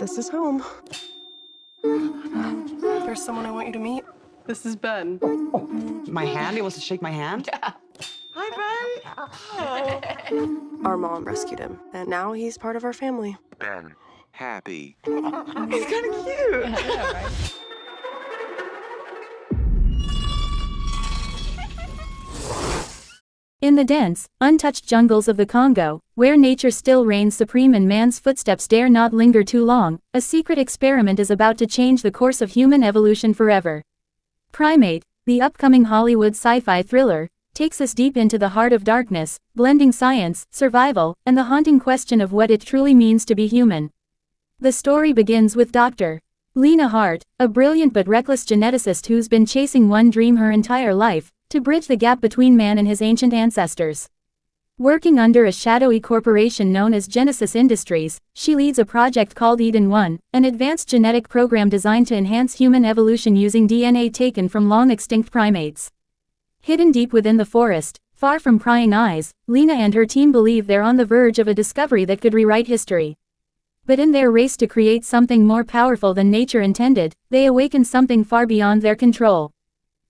This is home. There's someone I want you to meet. This is Ben. My hand? He wants to shake my hand? Yeah. Hi, Ben. Our mom rescued him, and now he's part of our family. Ben, happy. He's kind of cute. Yeah, right? In the dense, untouched jungles of the Congo, where nature still reigns supreme and man's footsteps dare not linger too long, a secret experiment is about to change the course of human evolution forever. Primate, the upcoming Hollywood sci-fi thriller, takes us deep into the heart of darkness, blending science, survival, and the haunting question of what it truly means to be human. The story begins with Dr. Lena Hart, a brilliant but reckless geneticist who's been chasing one dream her entire life: to bridge the gap between man and his ancient ancestors. Working under a shadowy corporation known as Genesis Industries, she leads a project called Eden-1, an advanced genetic program designed to enhance human evolution using DNA taken from long-extinct primates. Hidden deep within the forest, far from prying eyes, Lena and her team believe they're on the verge of a discovery that could rewrite history. But in their race to create something more powerful than nature intended, they awaken something far beyond their control.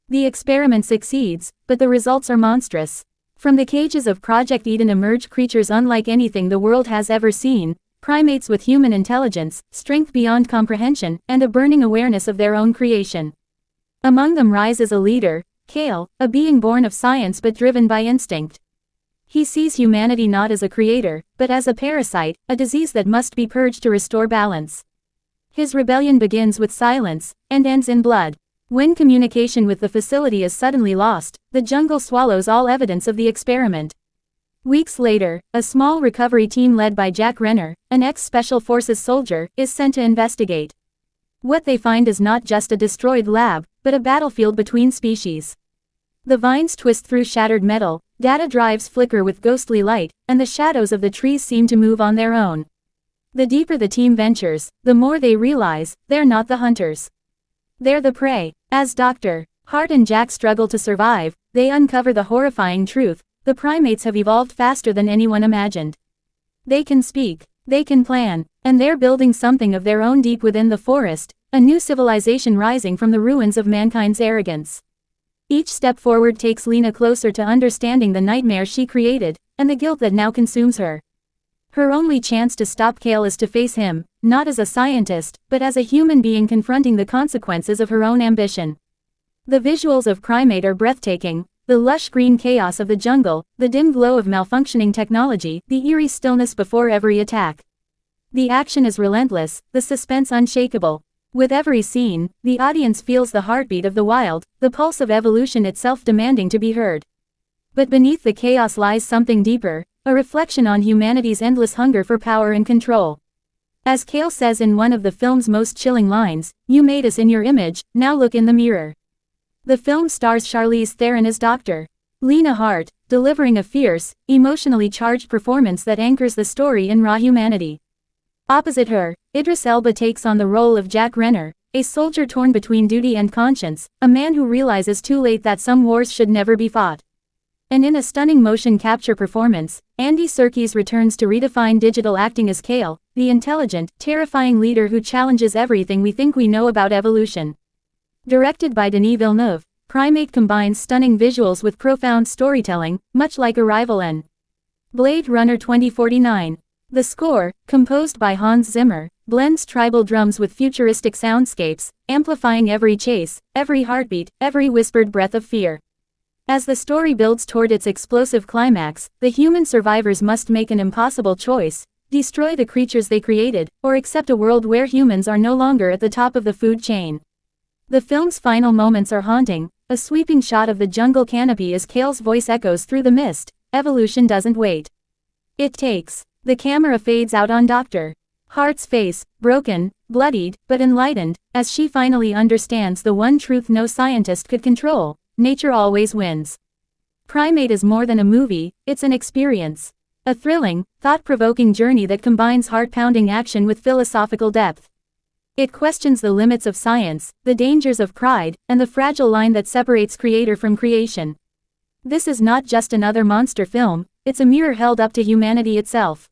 The experiment succeeds, but the results are monstrous. From the cages of Project Eden emerge creatures unlike anything the world has ever seen, primates with human intelligence, strength beyond comprehension, and a burning awareness of their own creation. Among them rises a leader, Kale, a being born of science but driven by instinct. He sees humanity not as a creator, but as a parasite, a disease that must be purged to restore balance. His rebellion begins with silence, and ends in blood. When communication with the facility is suddenly lost, the jungle swallows all evidence of the experiment. Weeks later, a small recovery team led by Jack Renner, an ex-Special Forces soldier, is sent to investigate. What they find is not just a destroyed lab, but a battlefield between species. The vines twist through shattered metal, data drives flicker with ghostly light, and the shadows of the trees seem to move on their own. The deeper the team ventures, the more they realize they're not the hunters. They're the prey. As Dr. Hart and Jack struggle to survive, they uncover the horrifying truth: the primates have evolved faster than anyone imagined. They can speak, they can plan, and they're building something of their own deep within the forest, a new civilization rising from the ruins of mankind's arrogance. Each step forward takes Lena closer to understanding the nightmare she created, and the guilt that now consumes her. Her only chance to stop Kale is to face him, not as a scientist, but as a human being confronting the consequences of her own ambition. The visuals of Primate are breathtaking: the lush green chaos of the jungle, the dim glow of malfunctioning technology, the eerie stillness before every attack. The action is relentless, the suspense unshakable. With every scene, the audience feels the heartbeat of the wild, the pulse of evolution itself demanding to be heard. But beneath the chaos lies something deeper, a reflection on humanity's endless hunger for power and control. As Kale says in one of the film's most chilling lines, "You made us in your image, now look in the mirror." The film stars Charlize Theron as Dr. Lena Hart, delivering a fierce, emotionally charged performance that anchors the story in raw humanity. Opposite her, Idris Elba takes on the role of Jack Renner, a soldier torn between duty and conscience, a man who realizes too late that some wars should never be fought. And in a stunning motion capture performance, Andy Serkis returns to redefine digital acting as Kale, the intelligent, terrifying leader who challenges everything we think we know about evolution. Directed by Denis Villeneuve, Primate combines stunning visuals with profound storytelling, much like Arrival and Blade Runner 2049. The score, composed by Hans Zimmer, blends tribal drums with futuristic soundscapes, amplifying every chase, every heartbeat, every whispered breath of fear. As the story builds toward its explosive climax, the human survivors must make an impossible choice: destroy the creatures they created, or accept a world where humans are no longer at the top of the food chain. The film's final moments are haunting: a sweeping shot of the jungle canopy as Kale's voice echoes through the mist. Evolution doesn't wait. It takes. The camera fades out on Dr. Hart's face, broken, bloodied, but enlightened, as she finally understands the one truth no scientist could control: nature always wins. Primate is more than a movie, it's an experience. A thrilling, thought-provoking journey that combines heart-pounding action with philosophical depth. It questions the limits of science, the dangers of pride, and the fragile line that separates creator from creation. This is not just another monster film, it's a mirror held up to humanity itself.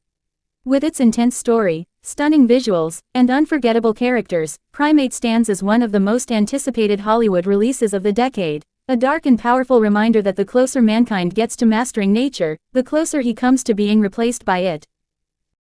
With its intense story, Stunning visuals, and unforgettable characters, Primate stands as one of the most anticipated Hollywood releases of the decade. A dark and powerful reminder that the closer mankind gets to mastering nature, the closer he comes to being replaced by it.